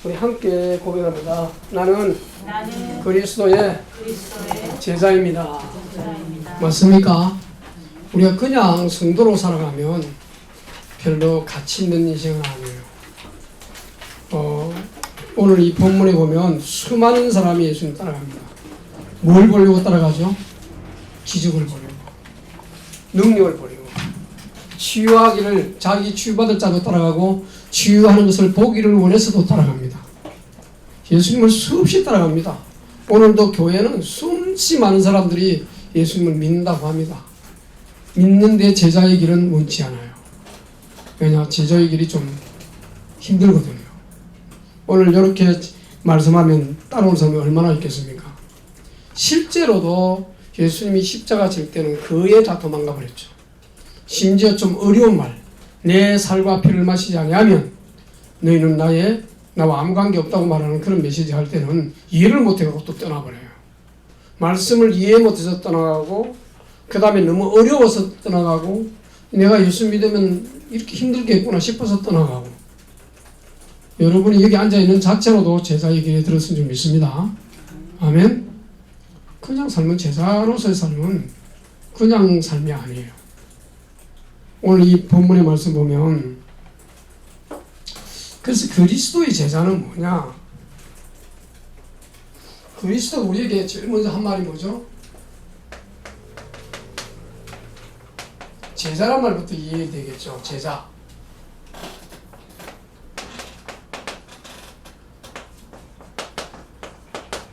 우리 함께 고백합니다. 나는 그리스도의 제자입니다. 맞습니까? 우리가 그냥 성도로 살아가면 별로 가치 있는 인생은 아니에요. 오늘 이 본문에 보면 수많은 사람이 예수님 따라갑니다. 뭘 보려고 따라가죠? 기적을 보려고, 능력을 보려고, 치유하기를, 자기 치유받을 자도 따라가고 치유하는 것을 보기를 원해서도 따라갑니다. 예수님을 수없이 따라갑니다. 오늘도 교회는 수없이 많은 사람들이 예수님을 믿는다고 합니다. 믿는데 제자의 길은 원치 않아요. 왜냐? 제자의 길이 좀 힘들거든요. 오늘 이렇게 말씀하면 따라온 사람이 얼마나 있겠습니까? 실제로도 예수님이 십자가 질 때는 거의 다 도망가 버렸죠. 심지어 좀 어려운 말, 내 살과 피를 마시지 아니하면 너희는 나와 아무 관계 없다고 말하는 그런 메시지 할 때는 이해를 못해서 또 떠나버려요. 말씀을 이해 못해서 떠나가고, 그 다음에 너무 어려워서 떠나가고, 내가 예수 믿으면 이렇게 힘들겠구나 싶어서 떠나가고. 여러분이 여기 앉아있는 자체로도 제자의 길에 들었으면 좀 믿습니다. 아멘. 그냥 삶은, 제자로서의 삶은 그냥 삶이 아니에요. 오늘 이 본문의 말씀 보면, 그래서 그리스도의 제자는 뭐냐? 그리스도가 우리에게 제일 먼저 한 말이 뭐죠? 제자란 말부터 이해되겠죠. 제자.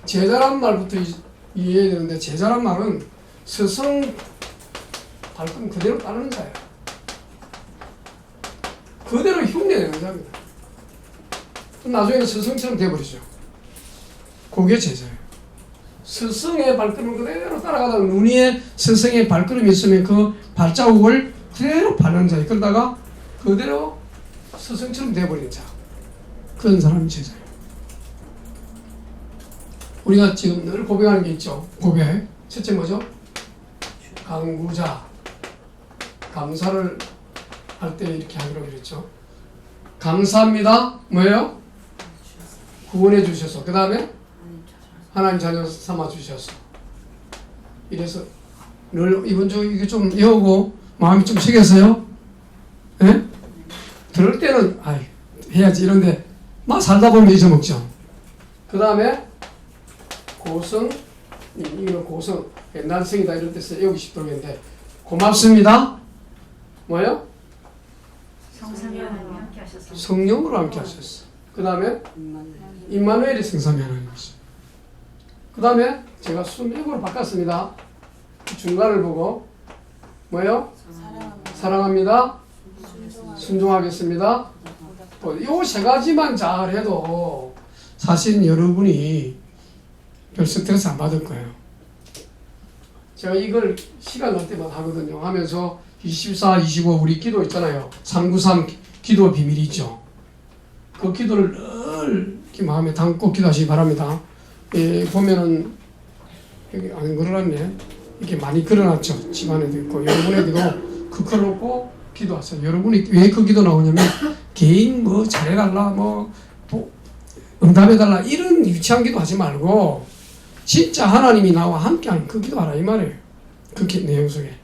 제자란 말부터 이해해야 되는데, 제자란 말은 스승 발품 그대로 따르는 자예요. 그대로 흉내내는 자입니다. 나중에는 스승처럼 되어버리죠. 그게 제자예요. 스승의 발걸음을 그대로 따라가다가 눈 위에 스승의 발걸음이 있으면 그 발자국을 그대로 밟는 자예요. 그러다가 그대로 스승처럼 되어버리는 자. 그런 사람이 제자예요. 우리가 지금 늘 고백하는 게 있죠. 고백. 첫째 뭐죠? 강구자. 감사를 할 때 이렇게 하기로 그랬죠. 감사합니다. 뭐예요? 구원해 주셔서. 그 다음에 하나님 자녀 삼아 주셔서. 이래서 늘 이번 주 이게 좀 외우고 마음이 좀 식겠어요? 예? 들을 때는 해야지 이런데 막 살다 보면 잊어먹죠. 그 다음에 고성, 이거는 고성, 옛날 성이다 이런 데서 외우기 쉽도록 했는데, 고맙습니다. 뭐예요? 성령으로 함께 하셨어. 그 다음에 임마누엘이 생삼이 하나님이시. 그 다음에 제가 순명으로 바꿨습니다. 중간을 보고 뭐예요? 사랑합니다. 순종하겠습니다. 요 세 가지만 잘해도 사실 여러분이 별 스트레스 안 받을 거예요. 제가 이걸 시간 날 때마다 하거든요. 하면서 24, 25 우리 기도 있잖아요. 393 기도 비밀이 있죠. 그 기도를 늘 이렇게 마음에 담고 기도하시기 바랍니다. 보면은 여기 안 걸어놨네. 이렇게 많이 걸어놨죠. 집안에도 있고 여러분에도 있고 그 걸어놓고 기도하세요. 여러분이 왜 그 기도 나오냐면 개인 뭐 잘해달라 뭐 응답해달라 이런 유치한 기도 하지 말고 진짜 하나님이 나와 함께하는 그 기도하라 이 말이에요. 그 내용 속에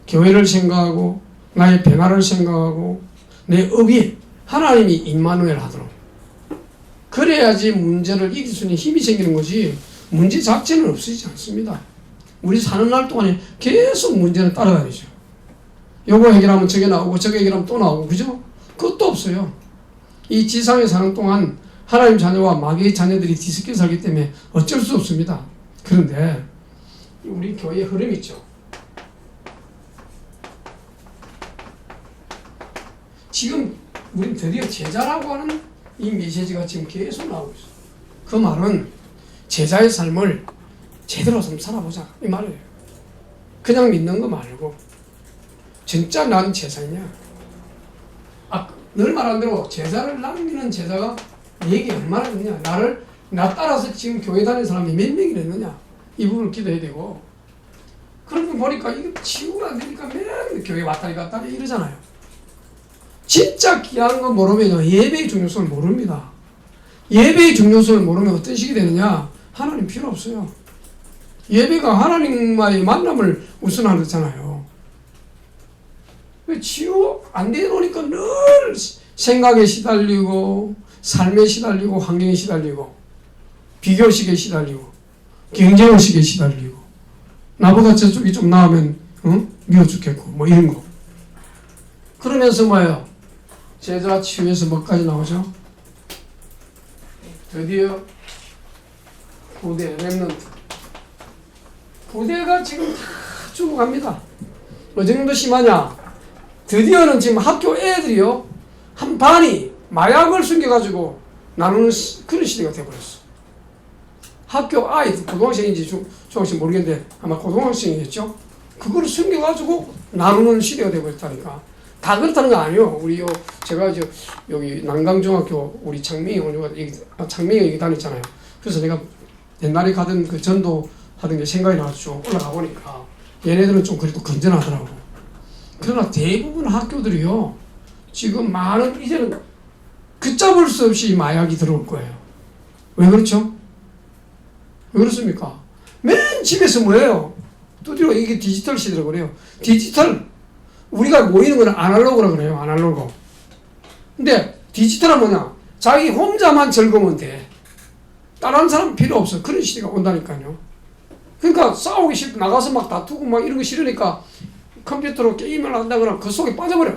교회를 생각하고 나의 변화를 생각하고 내 의비 하나님이 임마누엘 하도록, 그래야지 문제를 이길 수 있는 힘이 생기는 거지 문제 자체는 없어지지 않습니다. 우리 사는 날 동안에 계속 문제는 따라다니죠. 요거 해결하면 저게 나오고 저게 해결하면 또 나오고, 그죠? 그것도 없어요. 이 지상에 사는 동안 하나님 자녀와 마귀의 자녀들이 뒤섞여 살기 때문에 어쩔 수 없습니다. 그런데 우리 교회의 흐름이 있죠. 지금 우린 드디어 제자라고 하는 이 메시지가 지금 계속 나오고 있어요. 그 말은 제자의 삶을 제대로 좀 살아보자 이 말이에요. 그냥 믿는 거 말고 진짜 난 제자냐. 늘 말한 대로 제자를 남기는 제자가 내게 얼마나 있느냐. 나 따라서 지금 교회 다니는 사람이 몇 명이나 있느냐. 이 부분을 기도해야 되고, 그런 거 보니까 이거 치유가 안 되니까 맨날 교회 왔다리 갔다리 이러잖아요. 진짜 귀한 거 모르면 예배의 중요성을 모릅니다. 예배의 중요성을 모르면 어떤 식이 되느냐? 하나님 필요 없어요. 예배가 하나님과의 만남을 우선하잖아요. 치유 안 되놓으니까 늘 생각에 시달리고 삶에 시달리고 환경에 시달리고 비교식에 시달리고 경쟁의식에 시달리고 나보다 저쪽이 좀 나으면 미워 죽겠고 뭐 이런 거. 그러면서 뭐예요? 제자 치유에서 뭐까지 나오죠? 드디어 부대 랩런트 부대가 지금 다 죽어갑니다. 뭐 정도 심하냐? 드디어는 지금 학교 애들이요 한 반이 마약을 숨겨가지고 나누는 그런 시대가 돼버렸어. 학교 아이들 고등학생인지 중학생 모르겠는데 아마 고등학생이겠죠. 그걸 숨겨가지고 나누는 시대가 돼버렸다니까. 다 그렇다는 거 아니에요. 우리 제가 여기 난강중학교 우리 창명이 여기 다녔잖아요. 그래서 내가 옛날에 가던 그 전도 하던 게 생각이 나서 올라가 보니까 얘네들은 좀 그래도 건전하더라고. 그러나 대부분 학교들이요 지금 많은 이제는 걷잡을 수 없이 마약이 들어올 거예요. 왜 그렇죠? 왜 그렇습니까? 맨 집에서 뭐예요? 두드려 이게 디지털 시대라고 그래요. 디지털 우리가 모이는 건 아날로그라고 그래요. 아날로그. 근데 디지털은 뭐냐? 자기 혼자만 즐거우면 돼. 다른 사람 필요 없어. 그런 시대가 온다니까요. 그러니까 싸우기 싫고 나가서 막 다투고 막 이런 거 싫으니까 컴퓨터로 게임을 한다거나 그 속에 빠져버려.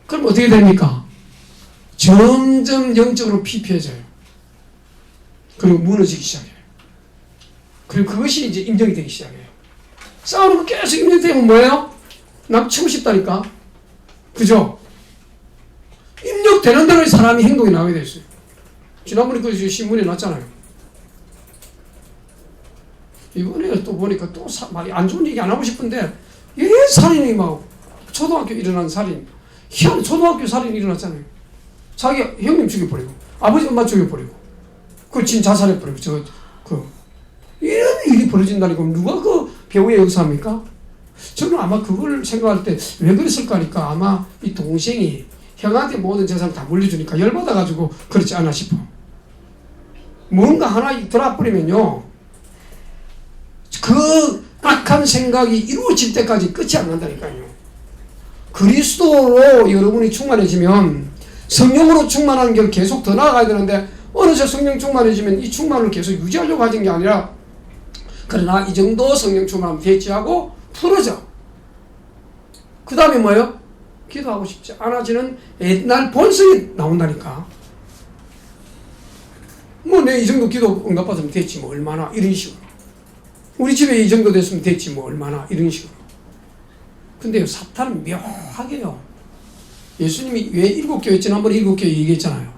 그럼 어떻게 됩니까? 점점 영적으로 피폐해져요. 그리고 무너지기 시작해요. 그리고 그것이 이제 인정이 되기 시작해요. 싸우는 거 계속 입력되면 뭐예요? 남 치고 싶다니까. 그죠? 입력되는 대로 사람이 행동이 나오게 돼 있어요. 지난번에 그 신문에 났잖아요. 이번에 또 보니까 또 말이 안 좋은 얘기 안 하고 싶은데 살인이 막 초등학교 일어난 살인 희한한 초등학교 살인이 일어났잖아요. 자기 형님 죽여버리고 아버지 엄마 죽여버리고 그 진 자살해버리고 이런 일이 벌어진다니까 누가 그 배우의 역사입니까? 저는 아마 그걸 생각할 때 왜 그랬을까 하니까 아마 이 동생이 형한테 모든 재산을 다 물려주니까 열받아가지고 그렇지 않아 싶어. 뭔가 하나 들어버리면요 그 악한 생각이 이루어질 때까지 끝이 안 난다니까요. 그리스도로 여러분이 충만해지면 성령으로 충만한 걸 계속 더 나아가야 되는데 어느새 성령 충만해지면 이 충만을 계속 유지하려고 하는 게 아니라 그러나 이 정도 성령 충만하면 대치하고 풀어져. 그 다음에 뭐예요? 기도하고 싶지 않아지는 옛날 본성이 나온다니까. 뭐 내 이 정도 기도 응답받으면 됐지 뭐 얼마나 이런 식으로. 우리 집에 이 정도 됐으면 됐지 뭐 얼마나 이런 식으로. 근데 사탄은 묘하게요. 예수님이 왜 7교회 지난번에 7교회 얘기했잖아요.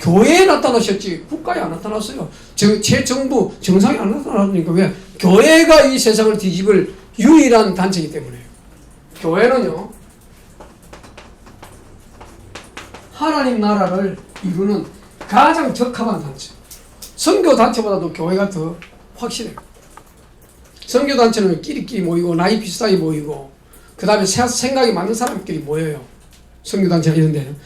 교회에 나타나셨지 국가에 안 나타났어요. 제 정부 정상에 안 나타나니까 왜? 교회가 이 세상을 뒤집을 유일한 단체이기 때문에요. 교회는요 하나님 나라를 이루는 가장 적합한 단체. 선교단체보다도 교회가 더 확실해요. 선교단체는 끼리끼리 모이고 나이 비슷하게 모이고 그 다음에 생각이 맞는 사람끼리 모여요. 선교단체는 이런 데는.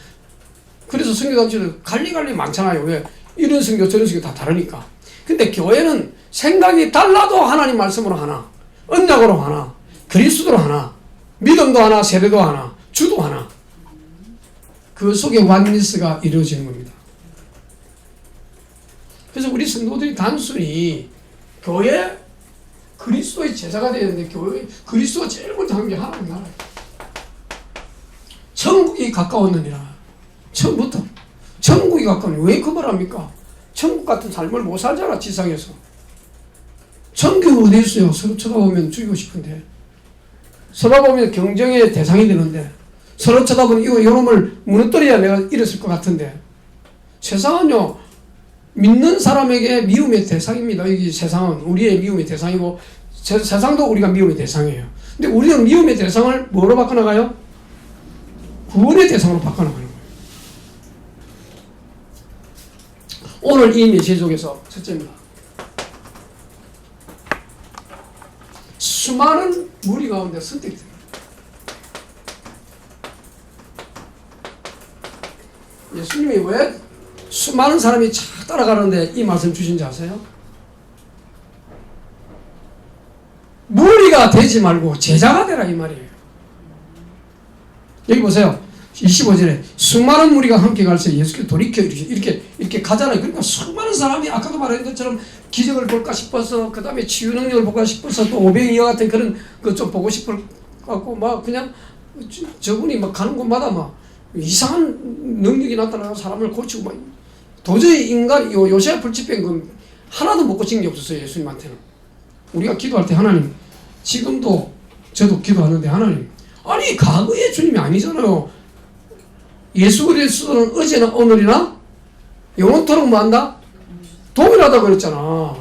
그래서 선교단체는 갈리갈리 많잖아요. 왜? 이런 선교 저런 선교 다 다르니까. 근데 교회는 생각이 달라도 하나님 말씀으로 하나, 언약으로 하나, 그리스도로 하나, 믿음도 하나, 세례도 하나, 주도 하나. 그 속에 완리스가 이루어지는 겁니다. 그래서 우리 성도들이 단순히 교회 그리스도의 제자가 되는데 교회 그리스도가 제일 먼저 한 게 하나님 나라예요. 천국이 가까웠느니라. 처음부터 천국이 가까우니 왜 그 말 합니까? 천국 같은 삶을 못 살잖아 지상에서. 천국이 어디 있어요? 서로 쳐다보면 죽이고 싶은데 쳐다보면 경쟁의 대상이 되는데 서로 쳐다보면 이놈을 무너뜨려야 내가 이랬을 것 같은데 세상은요 믿는 사람에게 미움의 대상입니다. 이 세상은 우리의 미움의 대상이고 세상도 우리가 미움의 대상이에요. 근데 우리는 미움의 대상을 뭐로 바꿔나가요? 구원의 대상으로 바꿔나가는 거예요. 오늘 이 메시지 속에서 첫째입니다. 수많은 무리 가운데 선택이 됩니다. 예수님이 왜 수많은 사람이 착 따라가는데 이 말씀 주신 줄 아세요? 무리가 되지 말고 제자가 되라 이 말이에요. 여기 보세요. 25절에 수많은 무리가 함께 갈 때 예수께서 돌이켜 이렇게 가잖아요. 그러니까 수많은 사람이 아까도 말한 것처럼 기적을 볼까 싶어서 그 다음에 치유 능력을 볼까 싶어서 또 오병이와 같은 그런 거 좀 보고 싶을 것 같고 막 그냥 저분이 막 가는 곳마다 막 이상한 능력이 나타나서 사람을 고치고 막 도저히 인간 요새 불치병 하나도 못 고친 게 없었어요. 예수님한테는. 우리가 기도할 때 하나님 지금도 저도 기도하는데 하나님 아니 과거의 주님이 아니잖아요. 예수 그리스도는 어제나 오늘이나 영원토록 뭐 한다? 동일하다고 그랬잖아.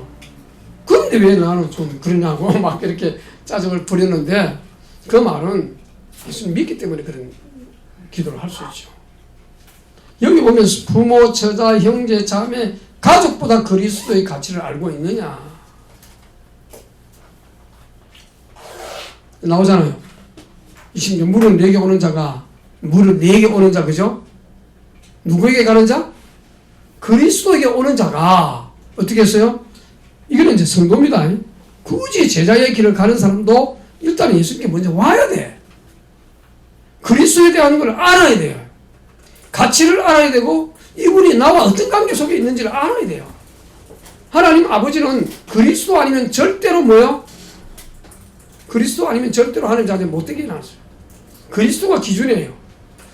그런데 왜 나는 좀 그러냐고 막 이렇게 짜증을 부렸는데 그 말은 예수님 믿기 때문에 그런 기도를 할 수 있죠. 여기 보면 부모, 처자, 형제, 자매, 가족보다 그리스도의 가치를 알고 있느냐 나오잖아요. 20절 물은 내게 오는 자가 물은 내게 오는 자 그죠? 누구에게 가는 자? 그리스도에게 오는 자가 어떻게 했어요? 이거는 이제 성도입니다. 굳이 제자의 길을 가는 사람도 일단 예수님께 먼저 와야 돼. 그리스도에 대한 걸 알아야 돼요. 가치를 알아야 되고 이분이 나와 어떤 관계 속에 있는지를 알아야 돼요. 하나님 아버지는 그리스도 아니면 절대로 뭐요? 그리스도 아니면 절대로 하는 자들 못되게 해놨어요. 그리스도가 기준이에요.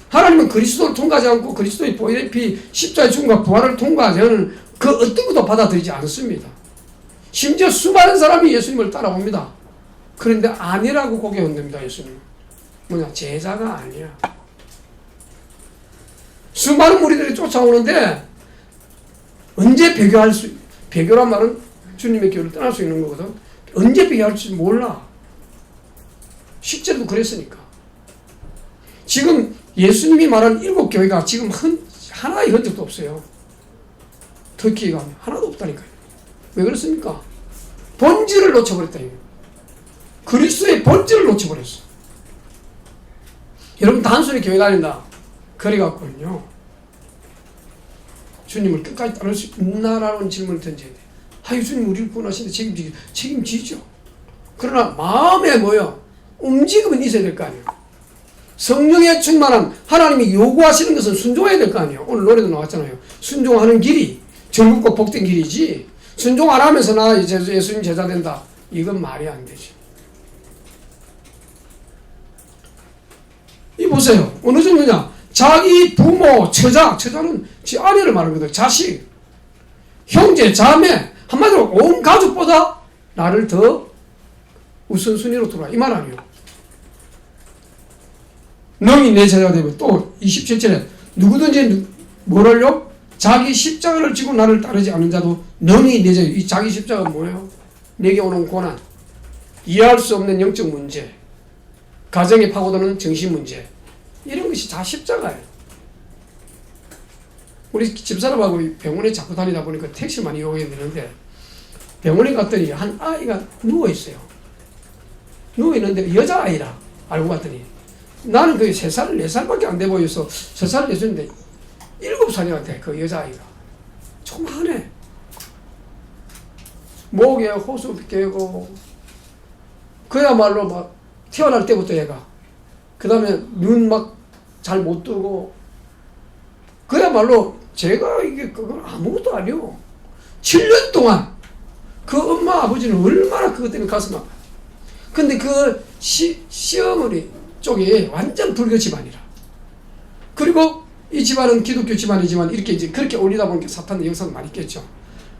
하나님은 그리스도를 통과하지 않고 그리스도의 보혈의 피 십자가의 죽음과 부활을 통과하지 않은 그 어떤 것도 받아들이지 않습니다. 심지어 수많은 사람이 예수님을 따라옵니다. 그런데 아니라고 고개 흔듭니다. 예수님 뭐냐? 제자가 아니야. 수많은 무리들이 쫓아오는데 언제 배교란 말은 주님의 교를 떠날 수 있는 거거든. 언제 배교할지 몰라. 실제로도 그랬으니까. 지금 예수님이 말한 7교회가 지금 하나의 흔적도 없어요. 터키에 가면 하나도 없다니까요. 왜 그렇습니까? 본질을 놓쳐버렸다니까요. 그리스도의 본질을 놓쳐버렸어. 여러분 단순히 교회 다닌다 그래갖고는요 주님을 끝까지 따를 수 있나라는 질문을 던져야 돼. 아유 주님 우리를 구원하시는데 책임지죠. 그러나 마음에 뭐요? 움직임은 있어야 될 거 아니에요. 성령의 충만함, 하나님이 요구하시는 것은 순종해야 될 거 아니에요. 오늘 노래도 나왔잖아요. 순종하는 길이 즐겁고 복된 길이지 순종 안 하면서 나 이제 예수님 제자 된다. 이건 말이 안 되지. 이 보세요. 어느 정도냐? 자기 부모, 처자는 지 아내를 말하거든. 자식, 형제, 자매, 한마디로 온 가족보다 나를 더 우선순위로 두라. 이 말 아니에요. 너희 내 제자가 되면 또 27절에 누구든지 뭐를요? 자기 십자가를 지고 나를 따르지 않는 자도 너희 내 제자. 이 자기 십자가가 뭐예요? 내게 오는 고난, 이해할 수 없는 영적 문제, 가정에 파고드는 정신 문제, 이런 것이 다 십자가예요. 우리 집사람하고 병원에 자꾸 다니다 보니까 택시를 많이 이용해야 되는데 병원에 갔더니 한 아이가 누워있어요. 누워있는데 여자아이라 알고 봤더니 나는 그 3살, 4살밖에 안 돼 보여서 3살 내줬는데 7살이나 돼, 그 여자아이가. 조그마하네. 목에 호수 깨고, 그야말로 막 태어날 때부터 얘가. 그 다음에 눈 막 잘 못 뜨고, 그야말로 제가 이게 그건 아무것도 아니요. 7년 동안 그 엄마 아버지는 얼마나 그것 때문에 가슴 아파요. 근데 그 시어머니 쪽이 완전 불교 집안이라. 그리고 이 집안은 기독교 집안이지만 이렇게 이제 그렇게 올리다 보니까 사탄의 영상도 많이 있겠죠.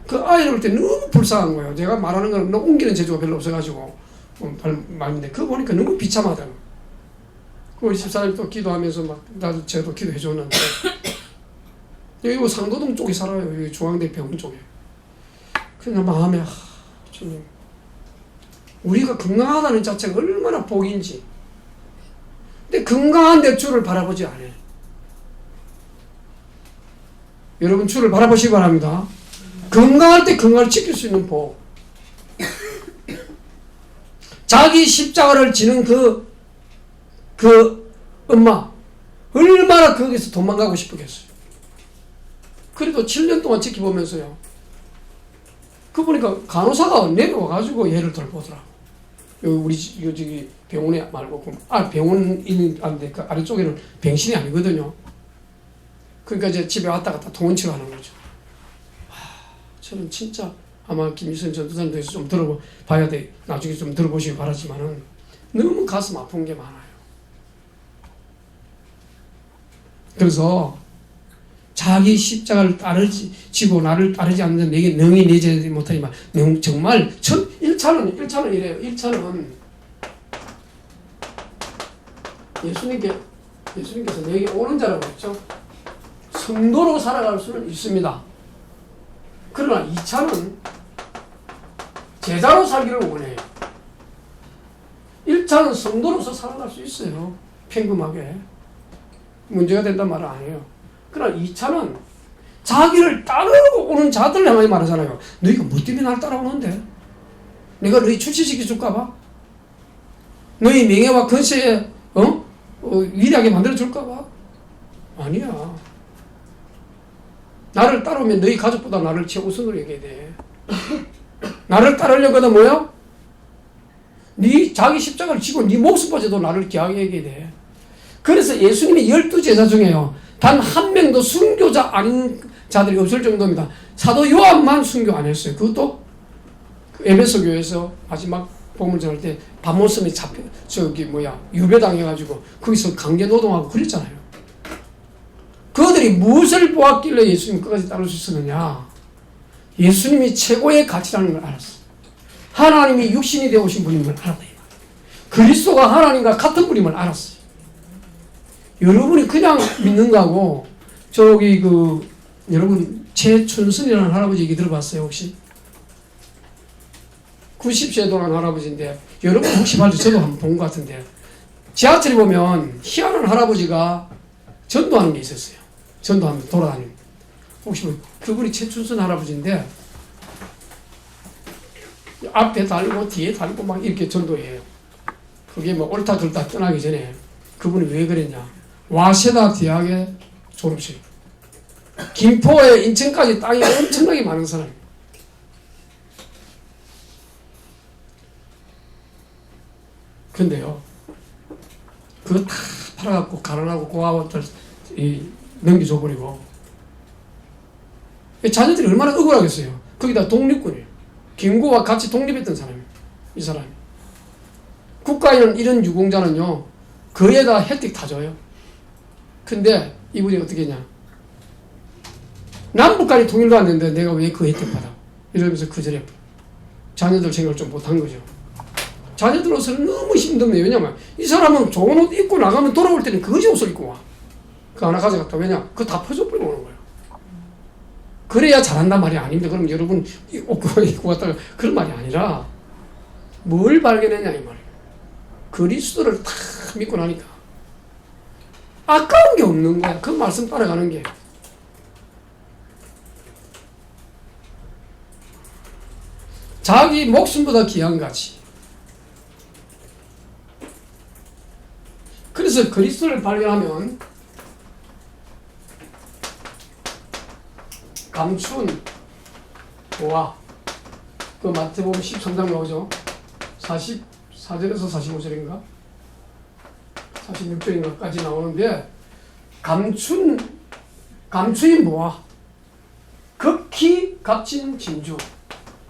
그 아이를 볼 때 너무 불쌍한 거예요. 제가 말하는 거는 옮기는 재주가 별로 없어가지고 말인데 그거 보니까 너무 비참하다고. 우리 집사람이 또 기도하면서 막 나도 저도 기도해 줬는데 여기 뭐 상도동 쪽에 살아요. 여기 중앙대 병원 쪽에. 그냥 마음에 주님 우리가 건강하다는 자체가 얼마나 복인지. 근데 건강한 내 주를 바라보지 않아요. 여러분 주를 바라보시기 바랍니다. 건강할 때 건강을 지킬 수 있는 복. 자기 십자가를 지는 그 엄마 얼마나 거기서 도망가고 싶었겠어요. 그래도 7년 동안 지켜보면서요. 그 보니까 간호사가 내려와가지고 얘를 돌보더라고. 우리 저기 병원에 말고 병원 있는 그 아래쪽에는 병실이 아니거든요. 그러니까 이제 집에 왔다 갔다 통원치로 하는 거죠. 저는 진짜 아마 김일성 전도사님께서 좀 들어봐야 돼. 나중에 좀 들어보시기 바라지만은 너무 가슴 아픈 게 많아요. 그래서 자기 십자가를 지고 나를 따르지 않는 내게 능히 내지 못하니만 정말 1차는 이래요. 1차는 예수님께서 내게 오는 자라고 했죠. 성도로 살아갈 수는 있습니다. 그러나 2차는 제자로 살기를 원해요. 1차는 성도로서 살아갈 수 있어요. 평범하게. 문제가 된단 말은 아니에요. 그러나 2차는 자기를 따르고 오는 자들을 향하여 말하잖아요. 너희가 뭐 때문에 날 따라오는데? 내가 너희 출시시켜 줄까봐? 너희 명예와 권세에 위대하게 만들어 줄까봐? 아니야. 나를 따라오면 너희 가족보다 나를 최우선으로 여겨야 돼. 나를 따르려고 하다 뭐야? 네 자기 십자가를 지고 네 목숨까지도 나를 귀하게 여겨야 돼. 그래서 예수님의 12제자 중에요. 단 한 명도 순교자 아닌 자들이 없을 정도입니다. 사도 요한만 순교 안 했어요. 그것도 에베소 교회에서 마지막 복음을 전할 때 밤모섬에 유배당해가지고 거기서 강제 노동하고 그랬잖아요. 그들이 무엇을 보았길래 예수님 끝까지 따를 수 있었느냐? 예수님이 최고의 가치라는 걸 알았어. 하나님이 육신이 되어 오신 분임을 알았다. 그리스도가 하나님과 같은 분임을 알았어요. 여러분이 그냥 믿는 거하고 여러분 최춘선이라는 할아버지 얘기 들어봤어요 혹시? 90세 돌아간 할아버지인데 여러분 혹시 봐도 저도 한번 본 것 같은데 지하철에 보면 희한한 할아버지가 전도하는 게 있었어요. 전도하면서 돌아다니는. 혹시 그분이 최춘선 할아버지인데 앞에 달고 뒤에 달고 막 이렇게 전도해요. 그게 뭐 옳다 그르다 떠나기 전에 그분이 왜 그랬냐? 와세다 대학의 졸업생. 김포에 인천까지 땅이 엄청나게 많은 사람이에요. 근데요, 그거 다 팔아갖고 가난하고 고아원들 넘겨줘버리고 자녀들이 얼마나 억울하겠어요. 거기다 독립군이에요. 김구와 같이 독립했던 사람이에요. 이 사람이. 국가에는 이런 유공자는요 거기에다 혜택 다 줘요. 근데 이분이 어떻게 했냐, 남북간이 통일도 안 됐는데 내가 왜 그 혜택 받아 이러면서 그 전에 자녀들 생각을 좀 못한 거죠. 자녀들로서는 너무 힘듭니다. 왜냐면 이 사람은 좋은 옷 입고 나가면 돌아올 때는 거지 옷을 입고 와. 그거 하나 가져갔다. 왜냐? 그거 다 퍼져버리고 오는 거예요. 그래야 잘한단 말이 아닙니다. 그럼 여러분 옷 입고 갔다가 그런 말이 아니라 뭘 발견했냐 이 말이에요. 그리스도를 다 믿고 나니까 아까운 게 없는 거야. 그 말씀 따라가는 게. 자기 목숨보다 귀한 가치. 그래서 그리스도를 발견하면 감춘 보아. 그 마태복음 13장 나오죠. 44절에서 45절인가 46절인가까지 나오는데 감추인 보아. 극히 값진 진주.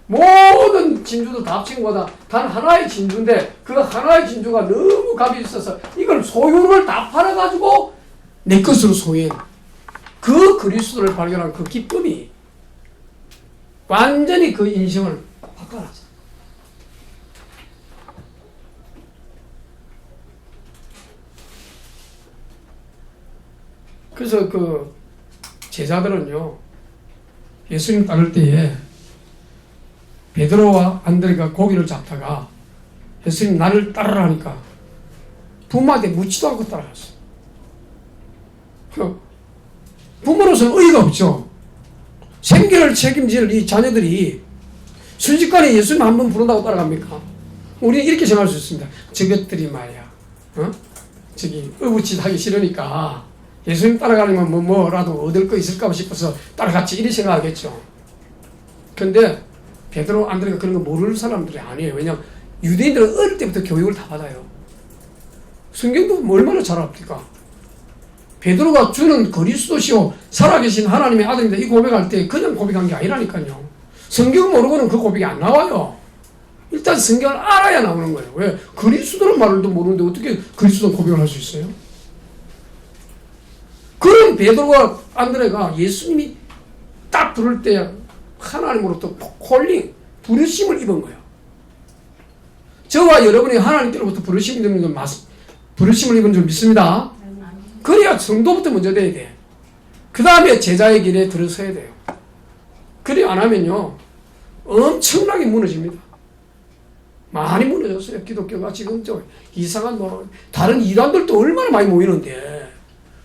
모든 진주도 다 합친 거다. 단 하나의 진주인데 그 하나의 진주가 너무 값이 있어서 이걸 소유를 다 팔아가지고 내 것으로 소유해. 그 그리스도를 발견한 그 기쁨이 완전히 그 인생을 바꿔놨어. 그래서 그 제자들은요 예수님 따를 때에 베드로와 안드레가 고기를 잡다가 예수님 나를 따르라니까 부모한테 묻지도 않고 따라갔어. 부모로서는 의의가 없죠. 생계를 책임질 이 자녀들이 순식간에 예수님 한 번 부른다고 따라갑니까? 우리는 이렇게 생각할 수 있습니다. 저것들이 말이야 의붓짓 하기 싫으니까 예수님 따라가려면 뭐라도 얻을 거 있을까 싶어서 따라갔지 이리 생각하겠죠. 근데 베드로 안드레가 그런 거 모르는 사람들이 아니에요. 왜냐하면 유대인들은 어릴 때부터 교육을 다 받아요. 성경도 얼마나 잘 압니까? 베드로가 주는 그리스도시요 살아계신 하나님의 아들입니다. 이 고백할 때 그냥 고백한 게 아니라니까요. 성경 모르고는 그 고백이 안 나와요. 일단 성경을 알아야 나오는 거예요. 왜? 그리스도는 말을 또 모르는데 어떻게 그리스도 고백을 할 수 있어요? 그런 베드로와 안드레가 예수님이 딱 부를 때 하나님으로부터 콜링, 부르심을 입은 거예요. 저와 여러분이 하나님께로부터 부르심을 입은 건 부르심을 입은 줄 믿습니다. 그래야 성도부터 먼저 돼야 돼. 그 다음에 제자의 길에 들어서야 돼요. 그래 안 하면요 엄청나게 무너집니다. 많이 무너졌어요. 기독교가 지금 이상한 다른 이단들도 얼마나 많이 모이는데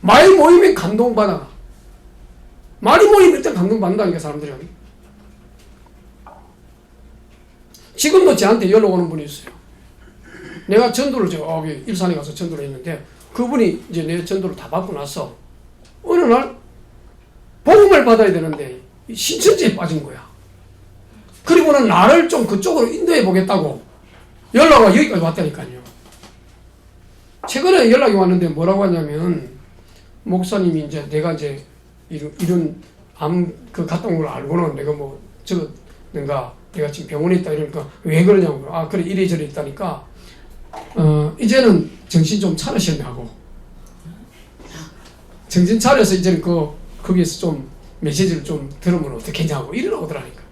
많이 모이면 감동받아. 많이 모이면 일단 감동받는다니까 사람들이. 지금도 저한테 연락 오는 분이 있어요. 내가 전도를 저기 일산에 가서 전도를 했는데 그분이 이제 내 전도를 다 받고 나서 어느 날 복음을 받아야 되는데 신천지에 빠진 거야. 그리고는 나를 좀 그쪽으로 인도해 보겠다고 연락이 여기까지 왔다니까요. 최근에 연락이 왔는데 뭐라고 하냐면 목사님이 이제 내가 이제 이런 암 갔다 온 걸 알고는 내가 내가 지금 병원에 있다 이러니까 왜 그러냐고. 아 그래 이래저래 있다니까 이제는 정신 좀 차리셨냐고. 정신 차려서 이제는 거기에서 좀 메시지를 좀 들으면 어떻겠냐고 이러라고 하더라니까.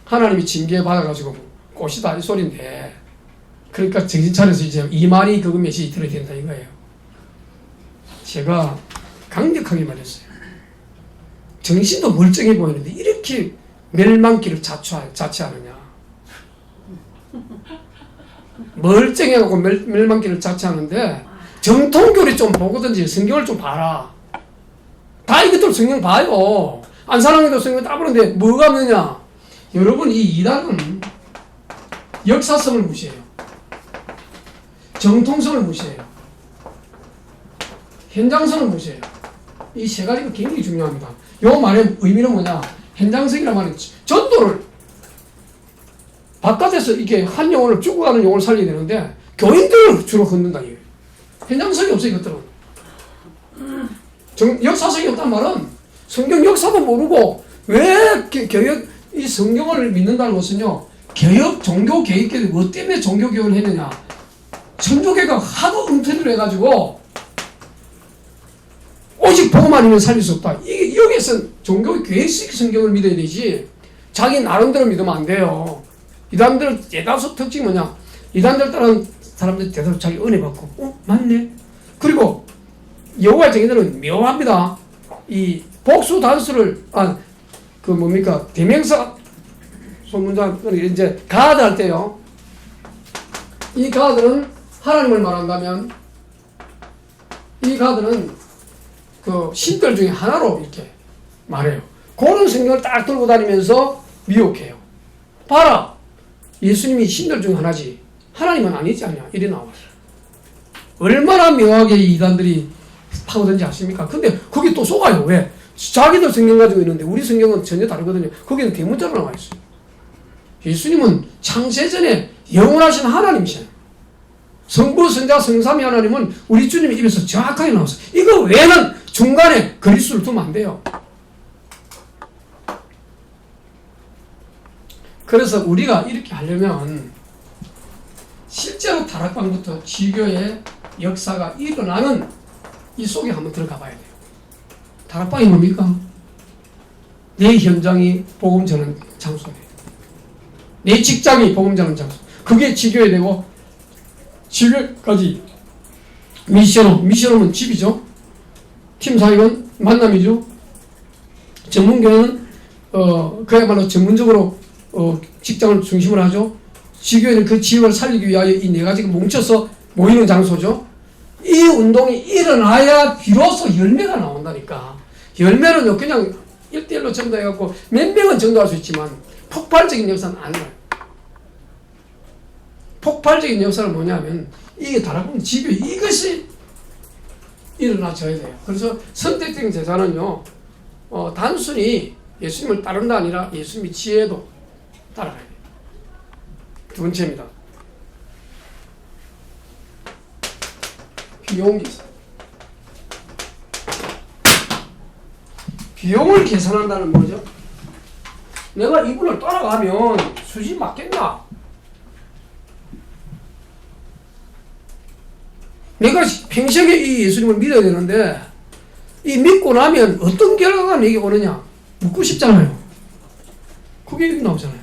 하나님이 징계 받아가지고 꽃이다 이 소리인데 그러니까 정신 차려서 이제 이만희 그거 메시지 들어야 된다 이거예요. 제가 강력하게 말했어요. 정신도 멀쩡해 보이는데 이렇게 멸망길을 자처하느냐. 멀쩡해갖고 멸망길을 자처하는데 정통교리 좀 보거든지 성경을 좀 봐라. 다 이것들 성경 봐요. 안 사랑해도 성경 다 보는데 뭐가 없느냐. 여러분 이 이단은 역사성을 무시해요. 정통성을 무시해요. 현장성을 무시해요. 이 세 가지가 굉장히 중요합니다. 요 말의 의미는 뭐냐. 현장성이란 말은 전도를 바깥에서 이렇게 한 영혼을 죽어가는 영혼을 살려야 되는데 교인들을 주로 걷는다 이거예요. 현장성이 없어 이것들은. 역사성이 없단 말은 성경 역사도 모르고 왜 교역 이 성경을 믿는다는 것은요 개혁 종교 개혁교회 뭐 때문에 종교 개혁을 했느냐. 천주교가 하도 은퇴를 해가지고 오직 복음 아니면 살릴 수 없다. 이게 여기에서 종교 계획식 성경을 믿어야 되지 자기 나름대로 믿으면 안 돼요. 이단들 대다수 특징이 뭐냐. 이단들 따른 사람들 대다수 자기 은혜 받고 맞네. 그리고 여호와의 증인들은 묘합니다. 이 복수 단수를 대명사 소문자 이제 가드 할 때요. 이 가드는 하나님을 말한다면 이 가드는 그 신들 중에 하나로 이렇게 말해요. 그런 성경을 딱 들고 다니면서 미혹해요. 봐라. 예수님이 신들 중 하나지 하나님은 아니지 않냐. 이래 나와요. 얼마나 묘하게 이 이단들이 파고든지 아십니까? 근데 거기 또 속아요. 왜? 자기들 성경 가지고 있는데 우리 성경은 전혀 다르거든요. 거기는 대문자로 나와 있어요. 예수님은 창세전에 영원하신 하나님이셔요. 성부, 성자, 성삼위 하나님은 우리 주님 입에서 정확하게 나왔어요. 이거 외에는 중간에 그리스도를 두면 안 돼요. 그래서 우리가 이렇게 하려면 실제로 다락방부터 지교의 역사가 일어나는 이 속에 한번 들어가 봐야 돼요. 다락방이 뭡니까? 내 현장이 복음 전하는 장소예요. 내 직장이 복음 전하는 장소. 그게 지교에 되고 지교까지 미션홈은 집이죠. 팀사역은 만남이죠. 전문교회는 그야말로 전문적으로 직장을 중심으로 하죠. 지교회는 그 지역을 살리기 위하여 이 네 가지가 뭉쳐서 모이는 장소죠. 이 운동이 일어나야 비로소 열매가 나온다니까. 열매는 그냥 1대1로 전도해갖고 몇 명은 전도할 수 있지만 폭발적인 역사는 아니에요. 폭발적인 역사는 뭐냐면 이게 다락방 지교회 이것이 일어나줘야 돼요. 그래서 선택적인 제자는요, 단순히 예수님을 따른다 아니라 예수님의 지혜도 따라가야 돼요. 두 번째입니다. 비용 계산. 비용을 계산한다는 뭐죠? 내가 이분을 따라가면 수지 맞겠나? 내가 평생에 이 예수님을 믿어야 되는데 이 믿고 나면 어떤 결과가 내게 오느냐 묻고 싶잖아요. 그게 여기 나오잖아요.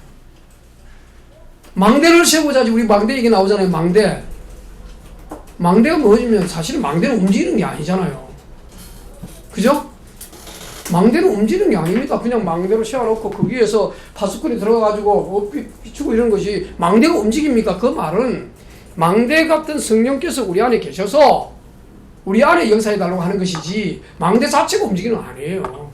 망대를 세우자지. 우리 망대 얘기 나오잖아요. 망대가 뭐냐면 사실은 망대는 움직이는 게 아니잖아요. 그죠? 망대는 움직이는 게 아닙니다. 그냥 망대로 세워놓고 거기에서 파수꾼이 들어가가지고 비추고 이런 것이 망대가 움직입니까? 그 말은 망대 같은 성령께서 우리 안에 계셔서 우리 안에 역사해달라고 하는 것이지 망대 자체가 움직이는 거 아니에요.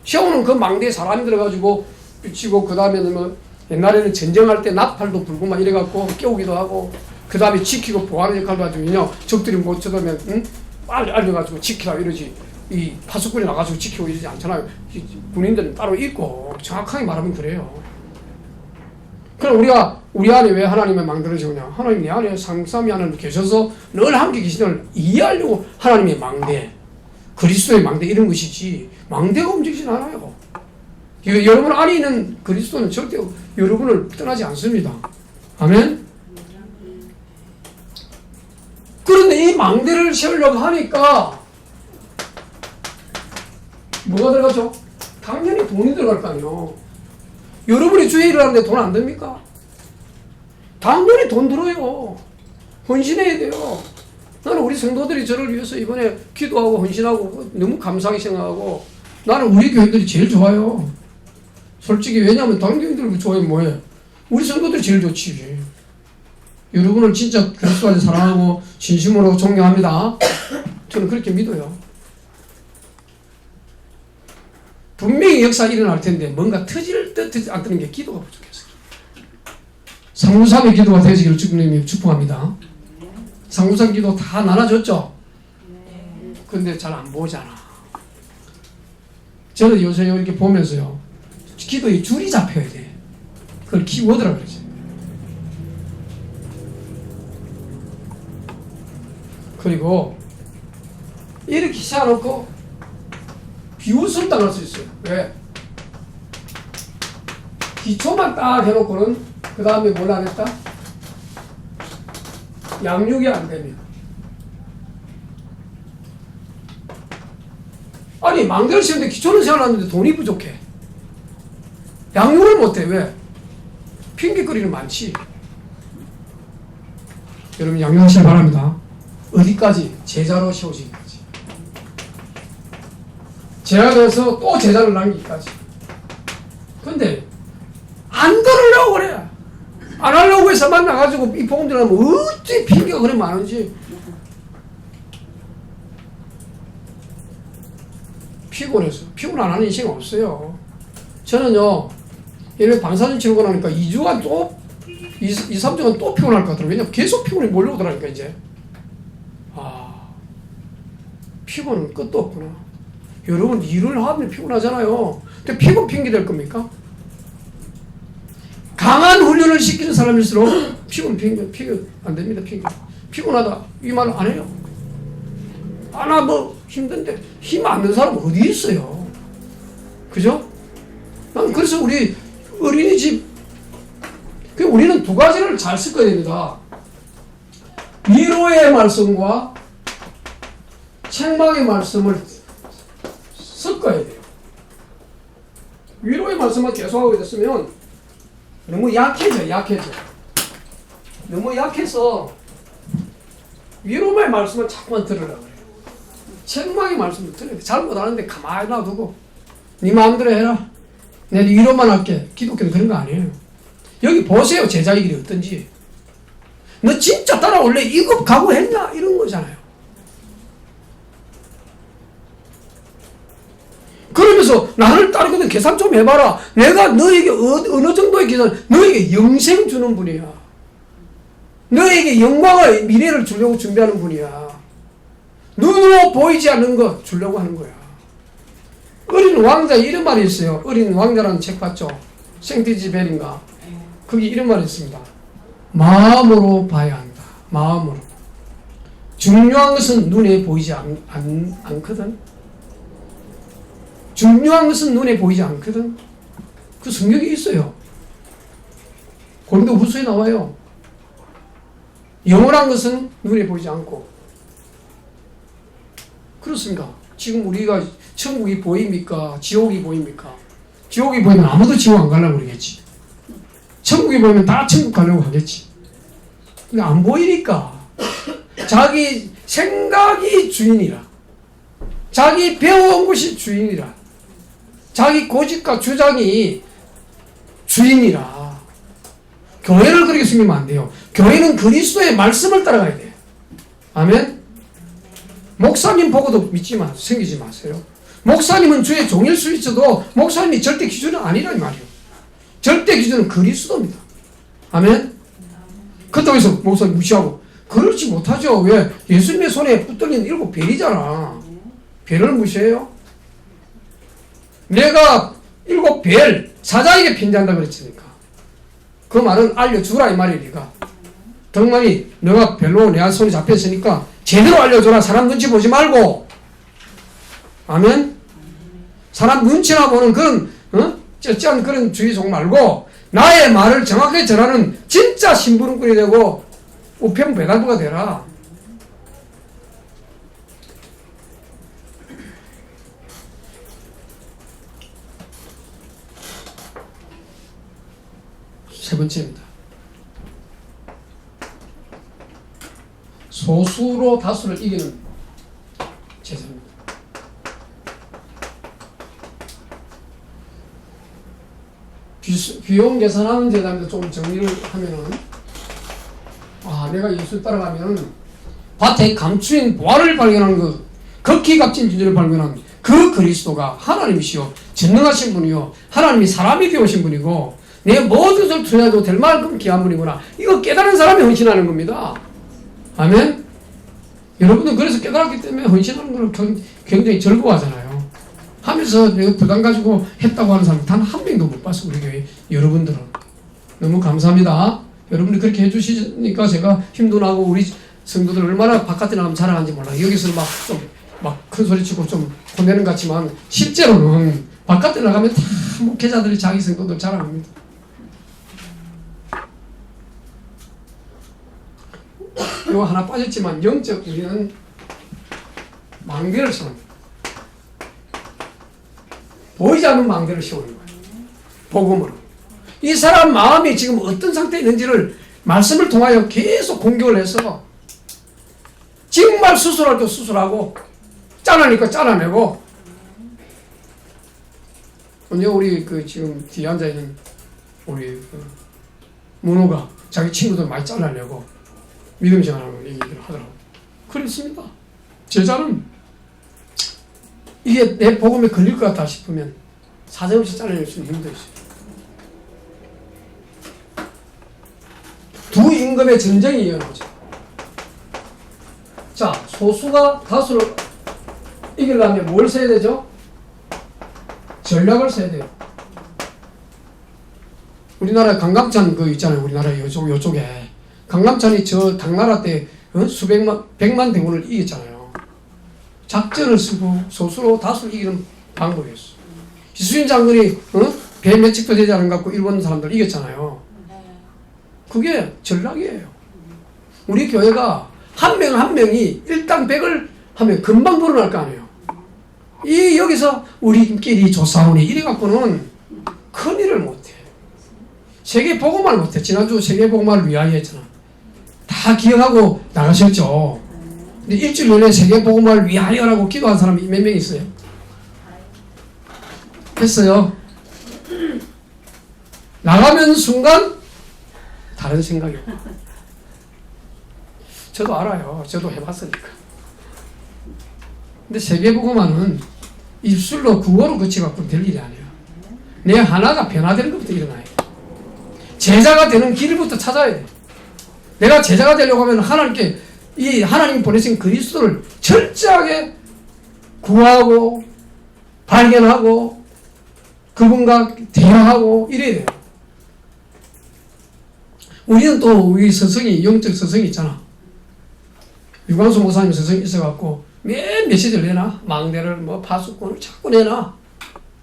세우는 그 망대에 사람이 들어가지고 비치고 그 다음에는 뭐 옛날에는 전쟁할 때 나팔도 불고 막 이래갖고 깨우기도 하고 그 다음에 지키고 보호하는 역할도 하죠. 적들이 못 쳐들면 빨리 알려가지고 지키라 이러지. 이 파수꾼이 나가지고 지키고 이러지 않잖아요. 군인들은 따로 있고 정확하게 말하면 그래요. 그럼 우리 안에 왜 하나님의 망대를 세우냐? 하나님 내 안에 상삼위 하나님 계셔서 늘 함께 계시는 이해하려고 하나님의 망대, 그리스도의 망대 이런 것이지 망대가 움직이진 않아요. 여러분 안에 있는 그리스도는 절대 여러분을 떠나지 않습니다. 아멘? 그런데 이 망대를 세우려고 하니까 뭐가 들어가죠? 당연히 돈이 들어갈 거 아니에요. 여러분이 주의 일을 하는데 돈 안 듭니까? 당연히 돈 들어요. 헌신해야 돼요. 나는 우리 성도들이 저를 위해서 이번에 기도하고 헌신하고 너무 감사하게 생각하고 나는 우리 교회들이 제일 좋아요. 솔직히 왜냐하면 다른 교회들 좋아하면 뭐해? 우리 성도들이 제일 좋지. 여러분을 진짜 그리스도를 사랑하고 진심으로 존경합니다. 저는 그렇게 믿어요. 분명히 역사가 일어날 텐데 뭔가 터질 듯 안 뜨는 게 기도가 부족했어요. 상무삼의 기도가 되시기를 주님이 축복합니다. 상무삼 기도 다 나눠줬죠? 근데 잘 안 보잖아. 저는 요새 이렇게 보면서요. 기도의 줄이 잡혀야 돼. 그걸 키워드라 그러죠. 그리고 이렇게 세워놓고 비웃음 당할 수 있어요. 왜? 기초만 딱 해놓고는 그 다음에 뭘 안 했다? 양육이 안 되면. 아니 망대를 세우는데 기초는 세워놨는데 돈이 부족해. 양육을 못해. 왜? 핑계거리는 많지. 여러분 양육하시기 바랍니다. 어디까지? 제자로 세워지기까지. 제가 돼서 또 제자를 남기기까지. 근데 안 들으려고 그래. 안 하려고 해서 만나가지고 이 복음 들으면 어찌 핑계가 그래 많은지. 피곤해서. 피곤 안 하는 인생이 없어요. 저는요, 얘네 방사선 치르고 나니까 2주간 또 2~3주간 또 피곤할 것 같더라고요. 왜냐면 계속 피곤이 몰려오더라니까 이제. 피곤은 끝도 없구나. 여러분 일을 하면 피곤하잖아요. 근데 피곤 핑계 될 겁니까? 강한 훈련을 시키는 사람일수록 피곤 안 됩니다. 피곤하다 이 말 안 해요. 나 뭐 힘든데 힘 안 든 사람 어디 있어요? 그죠? 난 그래서 우리 어린이집 우리는 두 가지를 잘 섞어야 됩니다. 위로의 말씀과 책망의 말씀을 섞어야 돼요. 위로의 말씀만 계속하고 있으면 너무 약해져. 너무 약해서 위로의 말씀을 자꾸만 들으라고 그래요. 책망의 말씀을 들어야 돼. 잘못하는데 가만히 놔두고 네 마음대로 해라. 내가 위로만 할게. 기독교는 그런 거 아니에요. 여기 보세요. 제자의 길이 어떤지. 너 진짜 따라올래? 이거 각오했냐? 이런 거잖아요. 그러면서 나를 따르거든 계산 좀 해봐라. 내가 너에게 어느 정도의 계산, 너에게 영생 주는 분이야. 너에게 영광의 미래를 주려고 준비하는 분이야. 눈으로 보이지 않는 것 주려고 하는 거야. 어린 왕자 이런 말이 있어요. 어린 왕자라는 책 봤죠? 생티지벨인가? 거기 이런 말이 있습니다. 마음으로 봐야 한다. 마음으로. 중요한 것은 눈에 보이지 않거든. 중요한 것은 눈에 보이지 않거든. 그 성경이 있어요. 고린도후서에 나와요. 영원한 것은 눈에 보이지 않고. 그렇습니까? 지금 우리가 천국이 보입니까? 지옥이 보입니까? 지옥이 보이면 아무도 지옥 안 가려고 그러겠지. 천국이 보이면 다 천국 가려고 하겠지. 근데 안 보이니까. 자기 생각이 주인이라. 자기 배워온 것이 주인이라. 자기 고집과 주장이 주인이라. 교회를 그렇게 숨기면 안 돼요. 교회는 그리스도의 말씀을 따라가야 돼요. 아멘? 목사님 보고도 섬기지 마세요. 목사님은 주의 종일 수 있어도 목사님이 절대 기준은 아니란 말이에요. 절대 기준은 그리스도입니다. 아멘? 그렇다고 해서 목사님 무시하고 그렇지 못하죠. 왜? 예수님의 손에 붙들린 7벨이잖아. 벨을 무시해요? 내가 7벨 사자에게 편지한다 그랬으니까 그 말은 알려주라 이 말이니까 덕만이 너가 별로 내 손에 잡혔으니까 제대로 알려줘라. 사람 눈치 보지 말고. 아멘? 사람 눈치나 보는 그런 쩌쩌한 그런 주의송 말고 나의 말을 정확하게 전하는 진짜 심부름꾼이 되고 우편 배달부가 되라. 세 번째입니다. 소수로 다수를 이기는 제사입니다. 비용 계산하는 제사인데 좀 정리를 하면은, 내가 예수를 따라가면은 밭에 감추인 보화를 발견하는 그 극히 값진 진주를 발견한 그 그리스도가 하나님이시요 전능하신 분이요 하나님이 사람이 되오신 분이고 내 모든 것을 투자해도 될 만큼 귀한 분이구나. 이거 깨달은 사람이 헌신하는 겁니다. 아멘? 여러분은 그래서 깨달았기 때문에 헌신하는 걸 굉장히 즐거워하잖아요. 하면서 내가 부담 가지고 했다고 하는 사람 단 한 명도 못 봤어. 우리 교회 여러분들은. 너무 감사합니다. 여러분이 그렇게 해주시니까 제가 힘도 나고 우리 성도들 얼마나 바깥에 나가면 자랑하는지 몰라요. 여기서 막 큰 소리 치고 좀 혼내는 것 같지만 실제로는 바깥에 나가면 다 목회자들이 자기 성도들 자랑합니다. 이거 하나 빠졌지만 영적 우리는 망대를 세웁니다. 보이지 않는 망대를 세우는 거예요. 복음으로. 이 사람 마음이 지금 어떤 상태에 있는지를 말씀을 통하여 계속 공격을 해서 정말 수술할 때 수술하고 짜내니까 짜내내고. 오늘 우리 지금 뒤에 앉아있는 우리 문호가 자기 친구들 많이 잘라내고 믿음 생활하는 얘기를 하더라고. 그렇습니다. 제자는 이게 내 복음에 걸릴 것 같다 싶으면 사정없이 잘라낼 수는 힘들어요. 두 임금의 전쟁이 일어나죠. 자, 소수가 다수를 이기려면 뭘 써야 되죠? 전략을 써야 돼요. 우리나라 강감찬 있잖아요. 우리나라 요쪽에. 강감찬이 저 당나라 때 백만 대군을 이겼잖아요. 작전을 쓰고 소수로 다수를 이기는 방법이었어. 이수인 장군이 배 몇 척도 되지 않은 것 같고 일본 사람들 이겼잖아요. 그게 전략이에요. 우리 교회가 한 명 한 명이 일당 100을 하면 금방 불어날 거 아니에요. 여기서 우리끼리 조사오니 이래갖고는 큰일을 못해. 세계 복음화를 못해. 지난주 세계 복음화를 위하여 했잖아. 다 기억하고 나가셨죠. 근데 일주일 전에 세계 복음화를 위하여라고 기도한 사람이 몇 명 있어요? 했어요. 나가면 순간 다른 생각이에요. 저도 알아요. 저도 해봤으니까. 근데 세계복음화는 입술로 구호로 거쳐갖고 될 일이 아니에요. 내 하나가 변화되는 것부터 일어나요. 제자가 되는 길부터 찾아야 돼. 내가 제자가 되려고 하면 하나님께 이 하나님 보내신 그리스도를 철저하게 구하고 발견하고 그분과 대화하고 이래야 돼요. 우리는 또 우리 서성이 영적 서성이 있잖아. 유광수 목사님 서성이 있어갖고 맨 메시지를 내놔. 망대를 뭐 파수꾼을 자꾸 내놔.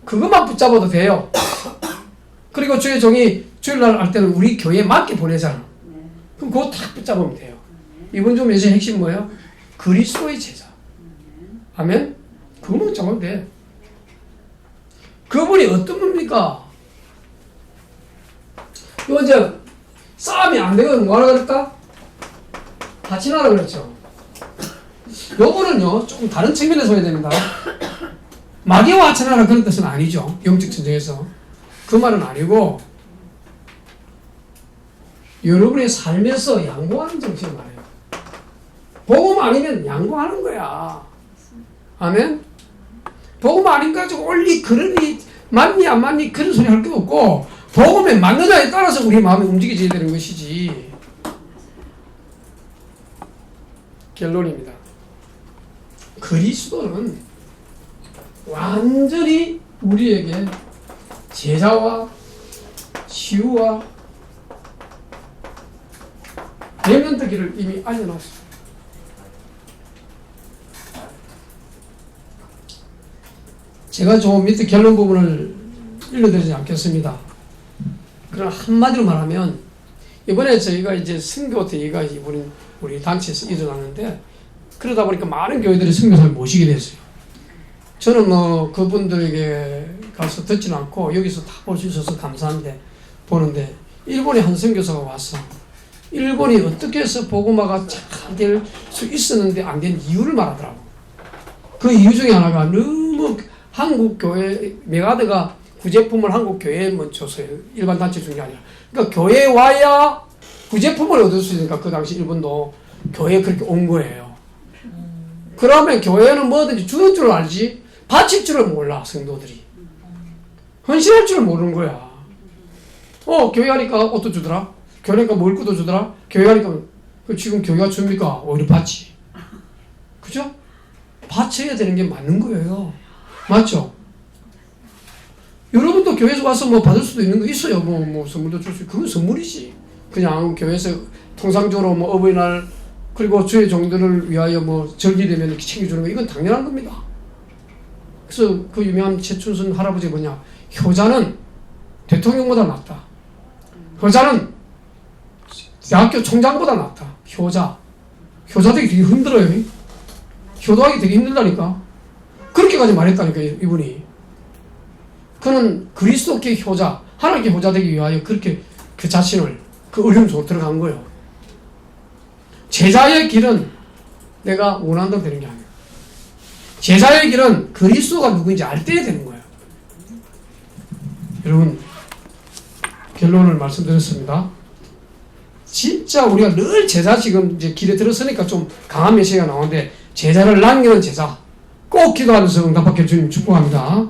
그것만 붙잡아도 돼요. 그리고 주의 종이 주일날 할 때는 우리 교회에 맞게 보내잖아. 그럼 그거 딱 붙잡으면 돼요. 이번 주 메시지 핵심 뭐예요? 그리스도의 제자. 아멘? 그것만 잡으면 돼. 그분이 어떤 분입니까? 이거 이제 싸움이 안 되거든. 뭐하라 그럴까? 같이 나라 그랬죠. 요거는요, 조금 다른 측면에서 해야 됩니다. 마귀와 하천하라 그런 뜻은 아니죠. 영적 전쟁에서. 그 말은 아니고, 여러분의 삶에서 양보하는 정신을 말해요. 복음 아니면 양보하는 거야. 아멘? 복음 아닌 가지고 올리 그러니 맞니 안 맞니 그런 소리 할 게 없고, 복음에 맞느냐에 따라서 우리 마음이 움직여져야 되는 것이지. 결론입니다. 그리스도는 완전히 우리에게 제자와 치유와 렘넌트기를 이미 알려놨습니다. 제가 좀 밑에 결론 부분을 읽어드리지 않겠습니다. 그러나 한마디로 말하면 이번에 저희가 이제 선교 대회가 이번에 우리 단체에서 일어났는데 그러다 보니까 많은 교회들이 선교사를 모시게 됐어요. 저는 뭐 그분들에게 가서 듣지는 않고 여기서 다 볼 수 있어서 감사한데 보는데 일본의 한 선교사가 와서 일본이 어떻게 해서 복음화가 잘 될 수 있었는데 안 된 이유를 말하더라고. 그 이유 중에 하나가 너무 한국 교회 메가드가 구제품을 한국 교회에 줬어요. 일반 단체 중에 아니라. 그러니까 교회에 와야 구제품을 얻을 수 있으니까 그 당시 일본도 교회에 그렇게 온 거예요. 그러면 교회는 뭐든지 주는 줄 알지 바칠 줄을 몰라. 성도들이 헌신할 줄을 모르는 거야. 교회 가니까 옷도 주더라. 교회 가니까 먹을 것도 주더라. 교회 가니까 지금 교회가 줍니까? 오히려 받지. 그죠? 바쳐야 되는 게 맞는 거예요. 맞죠? 여러분도 교회에서 와서 뭐 받을 수도 있는 거 있어요. 뭐 선물도 줄 수 있고 그건 선물이지. 그냥 교회에서 통상적으로 뭐 어버이날 그리고 주의 종들을 위하여 뭐 절기되면 이렇게 챙겨주는 거 이건 당연한 겁니다. 그래서 그 유명한 최춘순 할아버지 뭐냐, 효자는 대통령보다 낫다. 효자는 대학교 총장보다 낫다. 효자 되기 되게 힘들어요. 효도하기 되게 힘들다니까. 그렇게까지 말했다니까 이분이. 그는 그리스도께 효자, 하나님께 효자 되기 위하여 그렇게 그 자신을 그 어려움 속으로 들어간 거예요. 제자의 길은 내가 원한다고 되는 게 아니에요. 제자의 길은 그리스도가 누구인지 알 때에 되는 거예요. 여러분, 결론을 말씀드렸습니다. 진짜 우리가 늘 제자 지금 이제 길에 들어서니까 좀 강한 메시지가 나오는데 제자를 남기는 제자 꼭 기도하면서 응답받게 주님 축복합니다.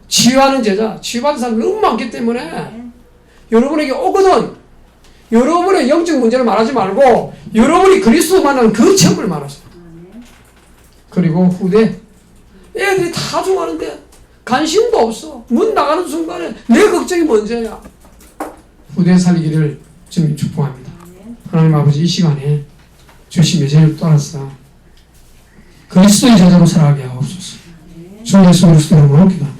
치유하는 제자, 치유받은 사람 너무 많기 때문에 여러분에게 오거든 여러분의 영적 문제를 말하지 말고 여러분이 그리스도 만나는 그 체험을 말하세요. 그리고 후대 애들이 다 좋아하는데 관심도 없어. 문 나가는 순간에 내 걱정이 먼저야. 후대 살리기를 주님 축복합니다. 하나님 아버지, 이 시간에 주신 메시지를 따라서 그리스도의 제자로 살아가게 하옵소서. 주 예수 그리스도로 기도합니다.